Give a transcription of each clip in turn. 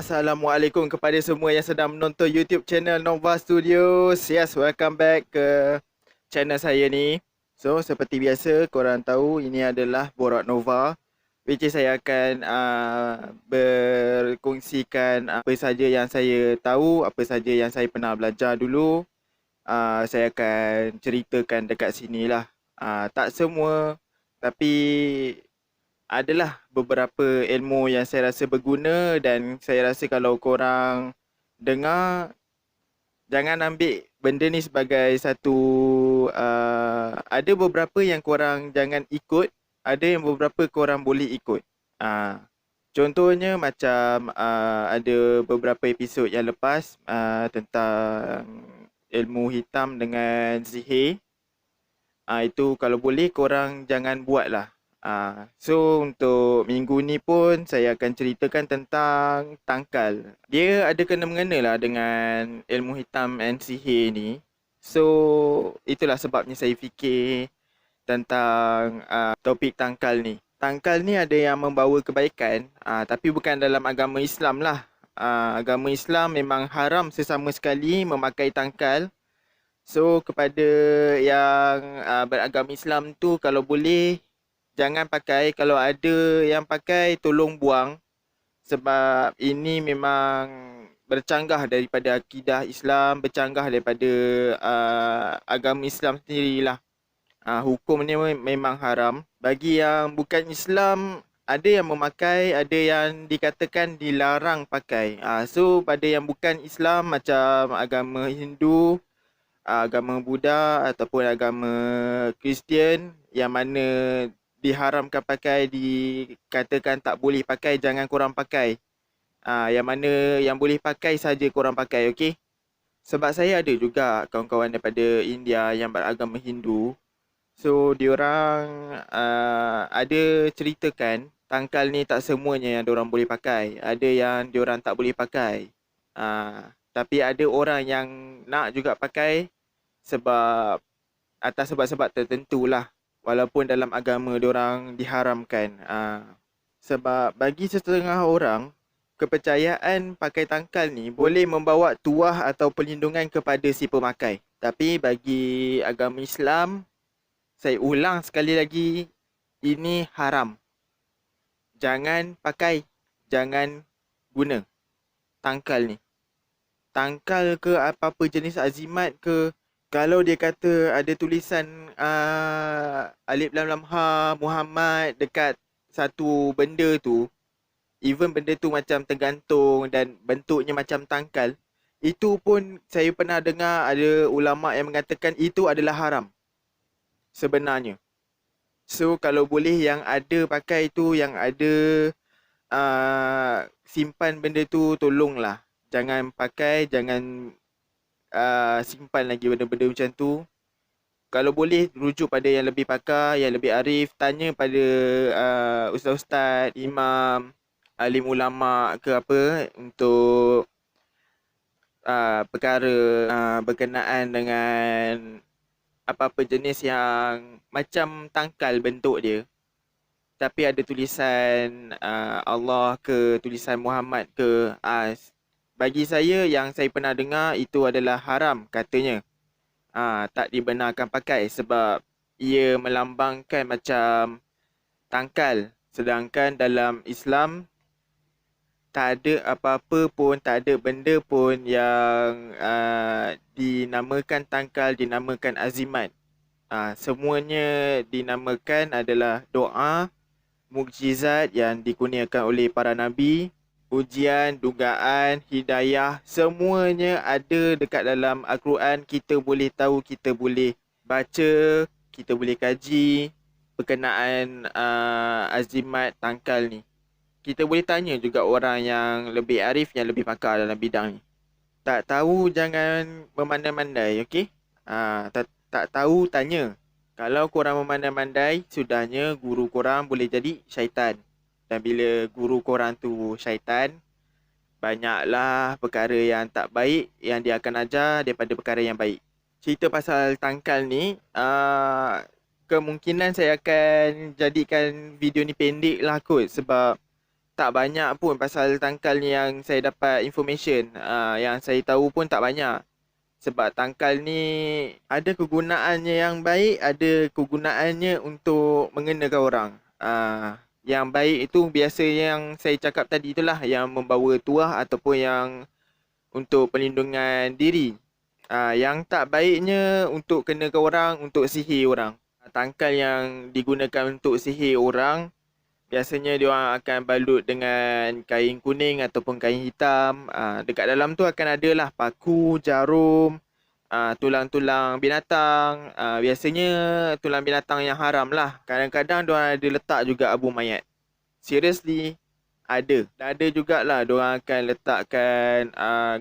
Assalamualaikum kepada semua yang sedang menonton YouTube channel Nova Studios. Yes, welcome back ke channel saya ni. So, seperti biasa, korang tahu ini adalah Borak Nova, which is saya akan berkongsikan apa saja yang saya tahu, apa saja yang saya pernah belajar dulu. Saya akan ceritakan dekat sini lah. Tak semua, tapi adalah beberapa ilmu yang saya rasa berguna, dan saya rasa kalau korang dengar, jangan ambil benda ni sebagai satu ada beberapa yang korang jangan ikut, ada yang beberapa korang boleh ikut. Contohnya macam ada beberapa episod yang lepas tentang ilmu hitam dengan sihir. Itu kalau boleh korang jangan buat lah. So untuk minggu ni pun saya akan ceritakan tentang tangkal. Dia ada kena-mengena lah dengan ilmu hitam and sihir ni. So itulah sebabnya saya fikir tentang topik tangkal ni. Tangkal ni ada yang membawa kebaikan, tapi bukan dalam agama Islam lah. Agama Islam memang haram sesama sekali memakai tangkal. So kepada yang beragama Islam tu, kalau boleh jangan pakai. Kalau ada yang pakai, tolong buang. Sebab ini memang bercanggah daripada akidah Islam, bercanggah daripada agama Islam sendirilah. Hukumnya memang haram. Bagi yang bukan Islam, ada yang memakai, ada yang dikatakan dilarang pakai. So pada yang bukan Islam, macam agama Hindu, agama Buddha ataupun agama Kristian, yang mana diharamkan pakai, dikatakan tak boleh pakai, jangan korang pakai. Yang mana yang boleh pakai saja korang pakai, okey? Sebab saya ada juga kawan-kawan daripada India yang beragama Hindu. So diorang ada ceritakan tangkal ni tak semuanya yang diorang boleh pakai. Ada yang diorang tak boleh pakai. Tapi ada orang yang nak juga pakai sebab atas sebab-sebab tertentu lah. Walaupun dalam agama diorang diharamkan. Sebab bagi setengah orang, kepercayaan pakai tangkal ni boleh membawa tuah atau perlindungan kepada si pemakai. Tapi bagi agama Islam, saya ulang sekali lagi, ini haram. Jangan pakai, jangan guna tangkal ni. Tangkal ke apa-apa jenis azimat ke, kalau dia kata ada tulisan Alif Lam Lam Ha Muhammad dekat satu benda tu, even benda tu macam tergantung dan bentuknya macam tangkal, itu pun saya pernah dengar ada ulama yang mengatakan itu adalah haram sebenarnya. So kalau boleh yang ada pakai tu, yang ada simpan benda tu, tolonglah. Jangan pakai, jangan simpan lagi benda-benda macam tu. Kalau boleh rujuk pada yang lebih pakar, yang lebih arif, tanya pada ustaz-ustaz, imam, alim ulama ke apa, untuk perkara berkenaan dengan apa-apa jenis yang macam tangkal bentuk dia, tapi ada tulisan Allah ke, tulisan Muhammad ke. Bagi saya, yang saya pernah dengar, itu adalah haram katanya. Tak dibenarkan pakai sebab ia melambangkan macam tangkal. Sedangkan dalam Islam, tak ada apa-apa pun, tak ada benda pun yang dinamakan tangkal, dinamakan azimat. Semuanya dinamakan adalah doa, mukjizat yang dikurniakan oleh para nabi, ujian, dugaan, hidayah, semuanya ada dekat dalam Al-Quran. Kita boleh tahu, kita boleh baca, kita boleh kaji berkenaan azimat tangkal ni. Kita boleh tanya juga orang yang lebih arif, yang lebih pakar dalam bidang ni. Tak tahu jangan memandai-mandai, okey? Tak tahu tanya. Kalau korang memandai-mandai, sudahnya guru korang boleh jadi syaitan. Dan bila guru korang tu syaitan, banyaklah perkara yang tak baik yang dia akan ajar daripada perkara yang baik. Cerita pasal tangkal ni, kemungkinan saya akan jadikan video ni pendek lah kot. Sebab tak banyak pun pasal tangkal ni yang saya dapat information. Yang saya tahu pun tak banyak. Sebab tangkal ni ada kegunaannya yang baik, ada kegunaannya untuk mengenakan orang. Yang baik itu biasa yang saya cakap tadi itulah, yang membawa tuah ataupun yang untuk perlindungan diri. Yang tak baiknya untuk kenakan orang, untuk sihir orang. Tangkal yang digunakan untuk sihir orang, biasanya dia orang akan balut dengan kain kuning ataupun kain hitam. Dekat dalam tu akan ada lah paku, jarum, tulang-tulang binatang. Biasanya tulang binatang yang haram lah. Kadang-kadang dia orang ada letak juga abu mayat. Seriously, ada. Dan ada jugalah dia orang akan letakkan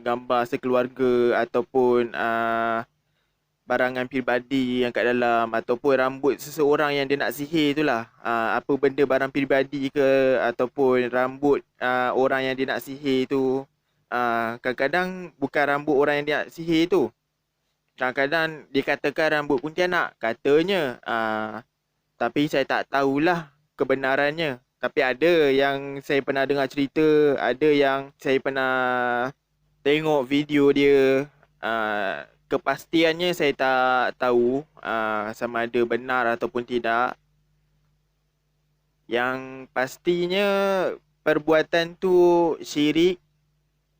gambar sekeluarga ataupun barangan peribadi yang kat dalam, ataupun rambut seseorang yang dia nak sihir tu lah. Apa benda barang peribadi ke ataupun rambut orang yang dia nak sihir tu. Kadang-kadang bukan rambut orang yang dia nak sihir tu. Kadang-kadang dikatakan rambut Pontianak katanya. Tapi saya tak tahulah kebenarannya. Tapi ada yang saya pernah dengar cerita, ada yang saya pernah tengok video dia. Kepastiannya saya tak tahu sama ada benar ataupun tidak. Yang pastinya perbuatan tu syirik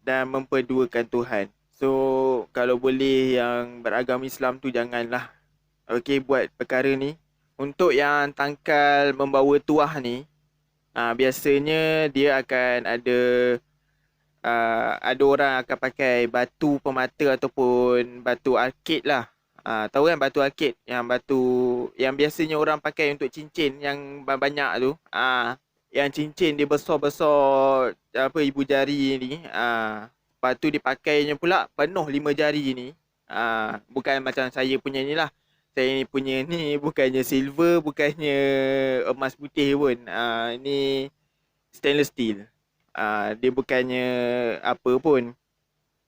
dan memperduakan Tuhan. So kalau boleh yang beragama Islam tu janganlah buat perkara ni. Untuk yang tangkal membawa tuah ni, biasanya dia akan ada orang akan pakai batu pemata ataupun batu arkid lah. Tahu kan batu arkid, yang batu yang biasanya orang pakai untuk cincin yang banyak tu. Yang cincin dia besar-besar ibu jari ni. Lepas tu dipakainya pula penuh 5 jari ni. Bukan macam saya punya ni lah. Saya punya ni bukannya silver, bukannya emas putih pun. Ni stainless steel. Dia bukannya apa pun.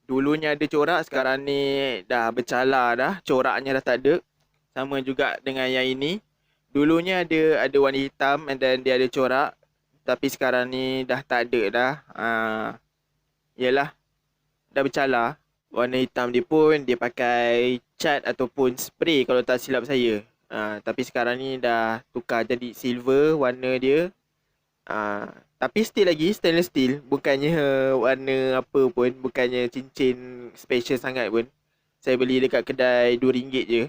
Dulunya ada corak, sekarang ni dah bercala dah. Coraknya dah tak ada. Sama juga dengan yang ini. Dulunya ada warna hitam and then dia ada corak. Tapi sekarang ni dah tak ada dah. Yalah, dah bercala. Warna hitam dia pun dia pakai cat ataupun spray kalau tak silap saya. Tapi sekarang ni dah tukar jadi silver warna dia. Tapi still lagi stainless steel. Bukannya warna apa pun. Bukannya cincin special sangat pun. Saya beli dekat kedai RM2 je.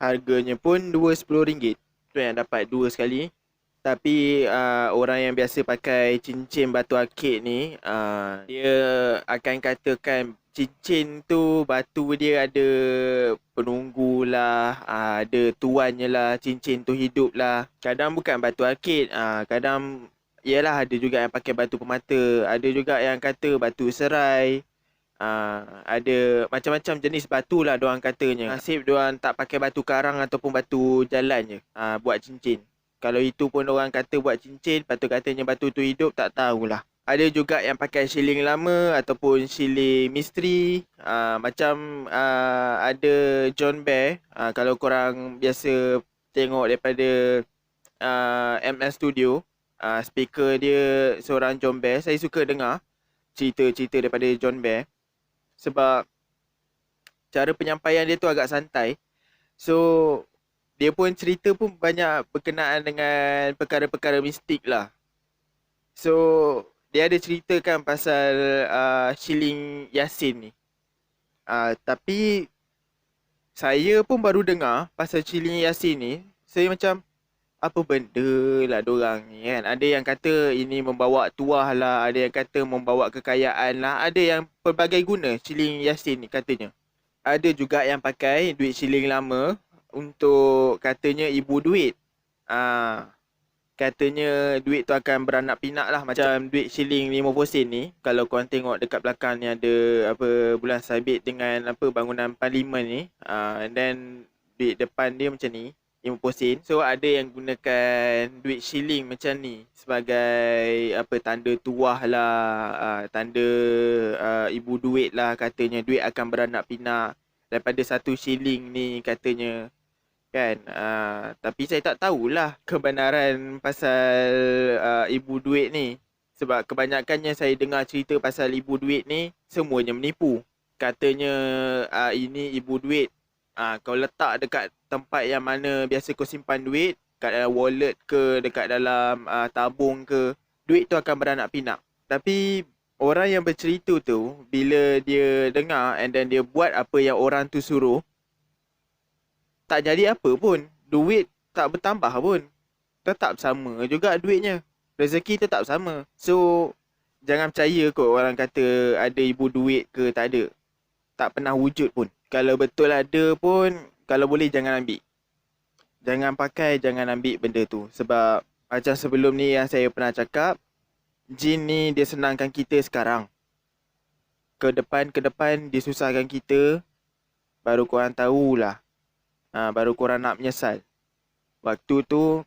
Harganya pun RM2.10. Tu yang dapat 2 sekali. Tapi orang yang biasa pakai cincin batu akik ni, dia akan katakan cincin tu batu dia ada penunggu lah, ada tuannya lah, cincin tu hidup lah. Kadang bukan batu akik, kadang ialah ada juga yang pakai batu permata, ada juga yang kata batu serai. Ada macam-macam jenis batu lah diorang katanya. Nasib diorang tak pakai batu karang ataupun batu jalan je buat cincin. Kalau itu pun orang kata buat cincin, lepas tu katanya batu tu hidup, tak tahulah. Ada juga yang pakai shilling lama ataupun shilling misteri. Macam ada John Bear. Kalau korang biasa tengok daripada ML Studio, speaker dia seorang John Bear. Saya suka dengar cerita-cerita daripada John Bear. Sebab cara penyampaian dia tu agak santai. So dia pun cerita pun banyak berkenaan dengan perkara-perkara mistik lah. So dia ada ceritakan pasal shilling Yasin ni. Tapi saya pun baru dengar pasal shilling Yasin ni. Saya macam, apa benda lah dorang ni kan. Ada yang kata ini membawa tuah lah. Ada yang kata membawa kekayaan lah. Ada yang pelbagai guna shilling Yasin ni katanya. Ada juga yang pakai duit shilling lama untuk katanya ibu duit. Katanya duit tu akan beranak pinak lah. Macam duit shilling 50 sen ni. Kalau korang tengok dekat belakang ni ada bulan sabit dengan bangunan parlimen ni. And then duit depan dia macam ni, 50 sen. So ada yang gunakan duit shilling macam ni sebagai tanda tuah lah, tanda ibu duit lah katanya. Duit akan beranak pinak daripada 1 shilling ni katanya. Kan, tapi saya tak tahulah kebenaran pasal ibu duit ni. Sebab kebanyakannya saya dengar cerita pasal ibu duit ni, semuanya menipu. Katanya ini ibu duit. Kau letak dekat tempat yang mana biasa kau simpan duit, kat dalam wallet ke, dekat dalam tabung ke, duit tu akan beranak pinak. Tapi orang yang bercerita tu, bila dia dengar and then dia buat apa yang orang tu suruh, tak jadi apa pun. Duit tak bertambah pun. Tetap sama juga duitnya. Rezeki tetap sama. So, jangan percaya kot orang kata ada ibu duit ke tak ada. Tak pernah wujud pun. Kalau betul ada pun, kalau boleh jangan ambil. Jangan pakai, jangan ambil benda tu. Sebab macam sebelum ni yang saya pernah cakap, jin ni dia senangkan kita sekarang. Ke depan dia susahkan kita, baru korang tahulah. Baru korang nak menyesal. Waktu tu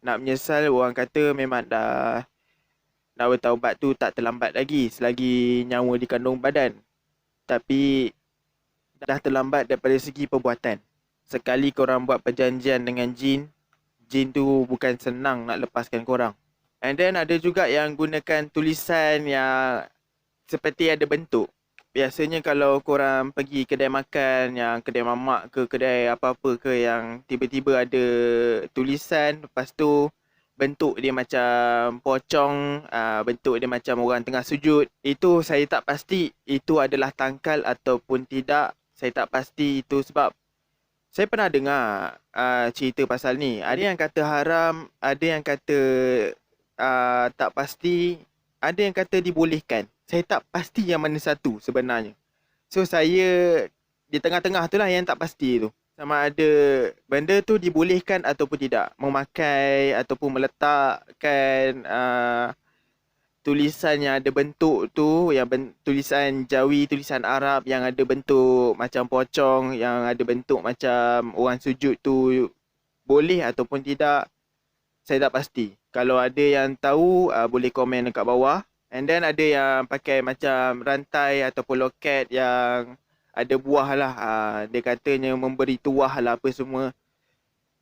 nak menyesal, orang kata memang dah nak bertaubat tu tak terlambat lagi selagi nyawa dikandung badan. Tapi dah terlambat daripada segi perbuatan. Sekali korang buat perjanjian dengan jin, jin tu bukan senang nak lepaskan korang. And then ada juga yang gunakan tulisan yang seperti ada bentuk. Biasanya kalau korang pergi kedai makan, yang kedai mamak ke, kedai apa-apa ke, yang tiba-tiba ada tulisan, lepas tu bentuk dia macam pocong, bentuk dia macam orang tengah sujud. Itu saya tak pasti itu adalah tangkal ataupun tidak. Saya tak pasti itu sebab saya pernah dengar cerita pasal ni. Ada yang kata haram, ada yang kata tak pasti, ada yang kata dibolehkan. Saya tak pasti yang mana satu sebenarnya. So saya di tengah-tengah tu lah yang tak pasti tu. Sama ada benda tu dibolehkan ataupun tidak. Memakai ataupun meletakkan tulisan yang ada bentuk tu, yang tulisan Jawi, tulisan Arab yang ada bentuk macam pocong, yang ada bentuk macam orang sujud tu, boleh ataupun tidak, saya tak pasti. Kalau ada yang tahu, boleh komen dekat bawah. And then ada yang pakai macam rantai ataupun loket yang ada buah lah. Dia katanya memberi tuah lah apa semua.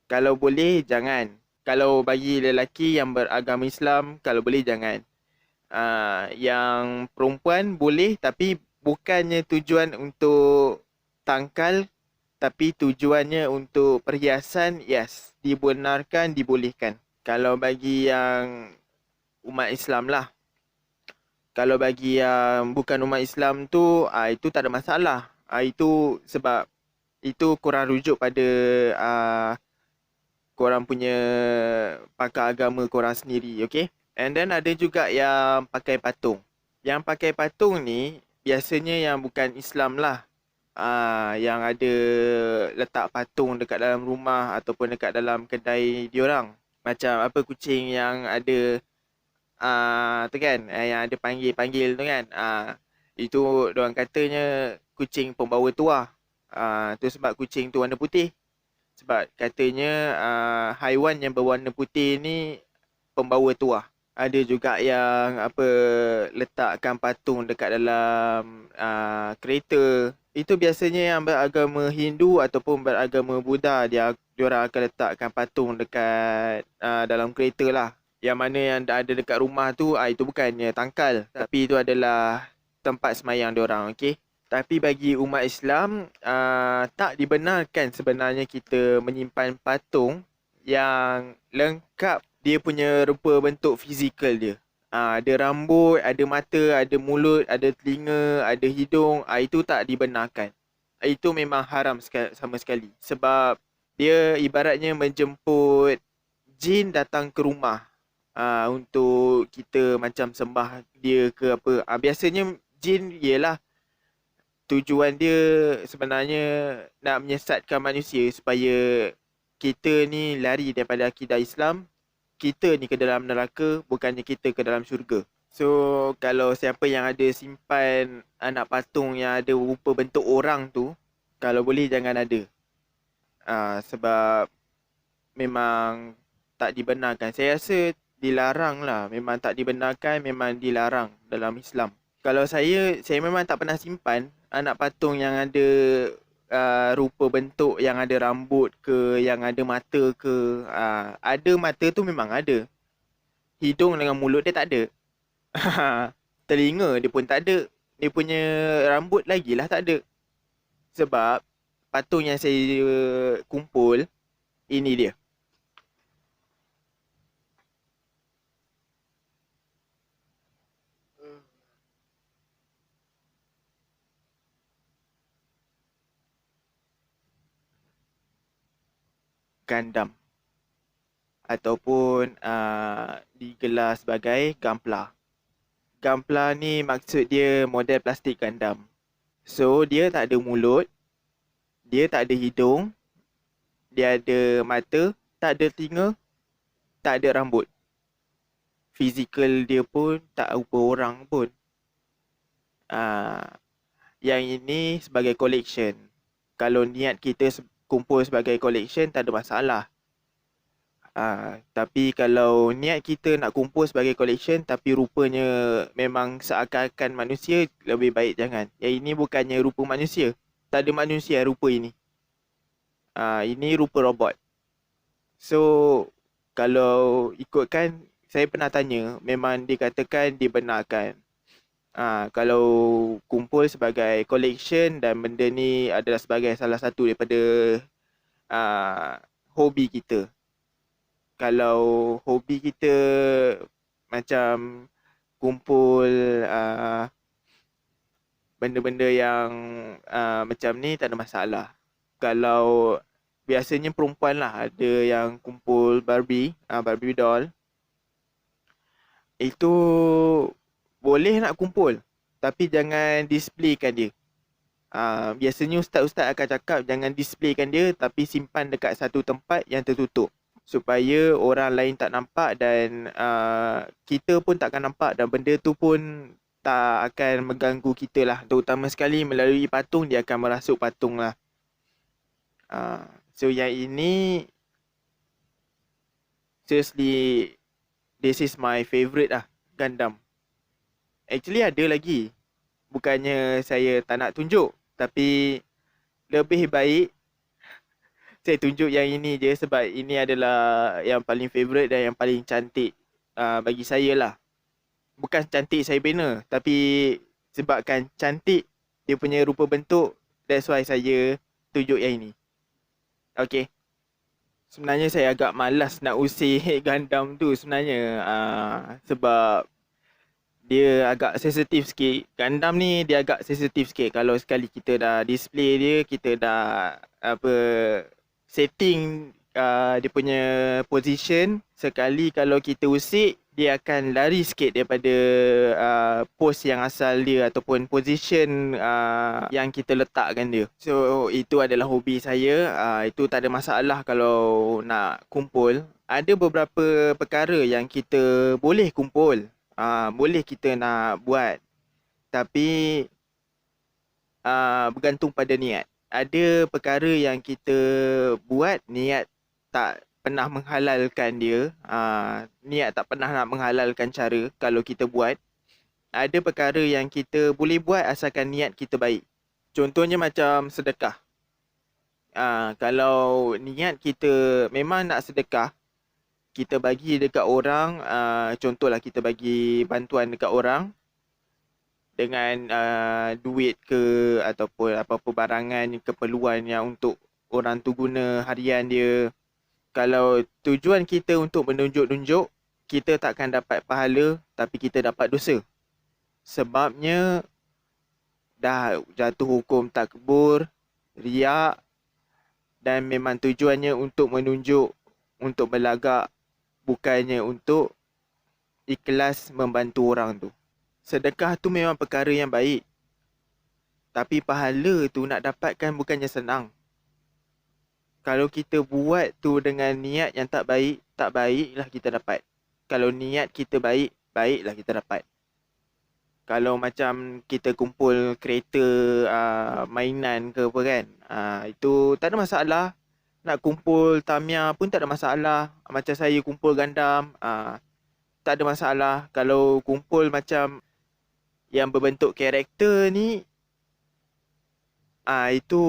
Kalau boleh, jangan. Kalau bagi lelaki yang beragama Islam, kalau boleh jangan. Yang perempuan boleh, tapi bukannya tujuan untuk tangkal, tapi tujuannya untuk perhiasan, yes. Dibenarkan, dibolehkan. Kalau bagi yang umat Islam lah. Kalau bagi yang bukan umat Islam tu, itu tak ada masalah. Itu sebab itu korang rujuk pada korang punya pakar agama korang sendiri, okay? And then ada juga yang pakai patung. Yang pakai patung ni biasanya yang bukan Islam lah. Yang ada letak patung dekat dalam rumah ataupun dekat dalam kedai diorang. Macam apa kucing yang ada tu kan, yang ada panggil-panggil tu kan. Itu diorang katanya kucing pembawa tuah. Tu sebab kucing tu warna putih. Sebab katanya haiwan yang berwarna putih ni pembawa tuah. Ada juga yang letakkan patung dekat dalam kereta. Itu biasanya yang beragama Hindu ataupun beragama Buddha, diorang akan letakkan patung dekat dalam kereta lah. Yang mana yang ada dekat rumah tu, itu bukannya tangkal, tapi itu adalah tempat semayang diorang, okey? Tapi bagi umat Islam, tak dibenarkan sebenarnya kita menyimpan patung yang lengkap dia punya rupa bentuk fizikal dia. Ada rambut, ada mata, ada mulut, ada telinga, ada hidung, itu tak dibenarkan. Itu memang haram sama sekali. Sebab dia ibaratnya menjemput jin datang ke rumah. Untuk kita macam sembah dia ke apa. Biasanya jin ialah tujuan dia sebenarnya nak menyesatkan manusia supaya kita ni lari daripada akidah Islam. Kita ni ke dalam neraka, bukannya kita ke dalam syurga. So kalau siapa yang ada simpan anak patung yang ada rupa bentuk orang tu, kalau boleh jangan ada. Sebab memang tak dibenarkan. Saya rasa dilarang lah. Memang tak dibenarkan, memang dilarang dalam Islam. Kalau saya memang tak pernah simpan anak patung yang ada rupa bentuk yang ada rambut ke, yang ada mata ke. Ada mata tu memang ada. Hidung dengan mulut dia tak ada. Telinga dia pun tak ada. Dia punya rambut lagi lah tak ada. Sebab patung yang saya kumpul, ini dia. Gundam. Ataupun digelar sebagai Gunpla. Gunpla ni maksud dia model plastik Gundam. So, dia tak ada mulut, dia tak ada hidung, dia ada mata, tak ada telinga, tak ada rambut. Fizikal dia pun tak rupa orang pun. Ah, yang ini sebagai collection. Kalau niat kita kumpul sebagai collection, tak ada masalah. Tapi kalau niat kita nak kumpul sebagai collection tapi rupanya memang seakan-akan manusia, lebih baik jangan. Yang ini bukannya rupa manusia. Tak ada manusia rupa ini. Ini rupa robot. So, kalau ikutkan, saya pernah tanya, memang dikatakan dibenarkan. Kalau kumpul sebagai collection dan benda ni adalah sebagai salah satu daripada hobi kita. Kalau hobi kita macam kumpul benda-benda yang macam ni, tak ada masalah. Kalau biasanya perempuan lah ada yang kumpul Barbie, Barbie doll, itu boleh nak kumpul tapi jangan displaykan dia. Biasanya ustaz-ustaz akan cakap jangan displaykan dia tapi simpan dekat satu tempat yang tertutup supaya orang lain tak nampak dan kita pun takkan nampak dan benda tu pun tak akan mengganggu kita lah. Terutama sekali melalui patung, dia akan merasuk patung lah. So yang ini seriously, this is my favourite lah, Gundam. Actually ada lagi. Bukannya saya tak nak tunjuk, tapi lebih baik saya tunjuk yang ini je sebab ini adalah yang paling favourite dan yang paling cantik bagi saya lah. Bukan cantik saya bina, tapi sebabkan cantik dia punya rupa bentuk, that's why saya tunjuk yang ini. Okay. Sebenarnya saya agak malas nak usir Gundam tu sebenarnya. Sebab dia agak sensitif sikit. Gundam ni dia agak sensitif sikit. Kalau sekali kita dah display dia, kita dah setting dia punya position, sekali kalau kita usik, dia akan lari sikit daripada pose yang asal dia ataupun position yang kita letakkan dia. So itu adalah hobi saya. Itu tak ada masalah kalau nak kumpul. Ada beberapa perkara yang kita boleh kumpul, boleh kita nak buat, tapi bergantung pada niat. Ada perkara yang kita buat, niat tak pernah menghalalkan dia. Niat tak pernah nak menghalalkan cara kalau kita buat. Ada perkara yang kita boleh buat asalkan niat kita baik. Contohnya macam sedekah. Kalau niat kita memang nak sedekah, kita bagi dekat orang, contohlah kita bagi bantuan dekat orang dengan duit ke ataupun apa-apa barangan, keperluan yang untuk orang tu guna harian dia. Kalau tujuan kita untuk menunjuk-nunjuk, kita takkan dapat pahala tapi kita dapat dosa. Sebabnya dah jatuh hukum takbur, riak, dan memang tujuannya untuk menunjuk, untuk belagak, bukannya untuk ikhlas membantu orang tu. Sedekah tu memang perkara yang baik, tapi pahala tu nak dapatkan bukannya senang. Kalau kita buat tu dengan niat yang tak baik, tak baiklah kita dapat. Kalau niat kita baik, baiklah kita dapat. Kalau macam kita kumpul kereta mainan ke apa kan, itu tak ada masalah. Nak kumpul Tamiya pun tak ada masalah. Macam saya kumpul Gundam, tak ada masalah. Kalau kumpul macam yang berbentuk karakter ni, itu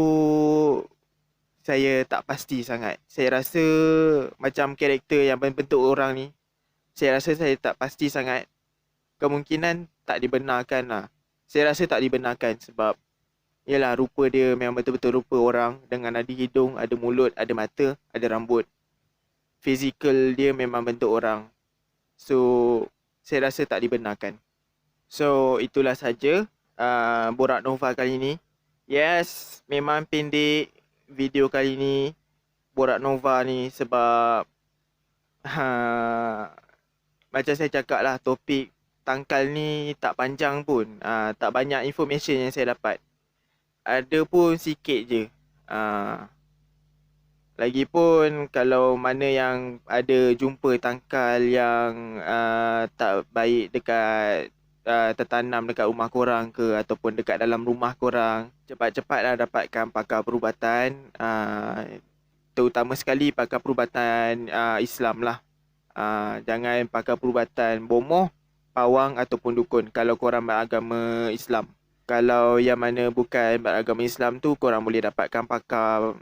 saya tak pasti sangat. Saya rasa macam karakter yang berbentuk orang ni, saya rasa saya tak pasti sangat. kemungkinan tak dibenarkan lah. Saya rasa tak dibenarkan sebab yalah, rupa dia memang betul-betul rupa orang dengan ada hidung, ada mulut, ada mata, ada rambut. Fizikal dia memang bentuk orang. So, saya rasa tak dibenarkan. So, itulah saja Borak Nova kali ini. Yes, memang pendek video kali ini Borak Nova ni sebab macam saya cakap lah, topik tangkal ni tak panjang pun. Tak banyak information yang saya dapat. Ada pun sikit je. Lagipun kalau mana yang ada jumpa tangkal yang tak baik dekat tertanam dekat rumah korang ke ataupun dekat dalam rumah korang, cepat-cepatlah dapatkan pakar perubatan, terutama sekali pakar perubatan Islam lah. Jangan pakar perubatan bomoh, pawang ataupun dukun kalau korang beragama Islam. Kalau yang mana bukan beragama Islam tu, korang boleh dapatkan pakar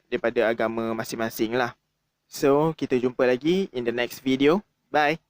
daripada agama masing-masing lah. So, kita jumpa lagi in the next video. Bye!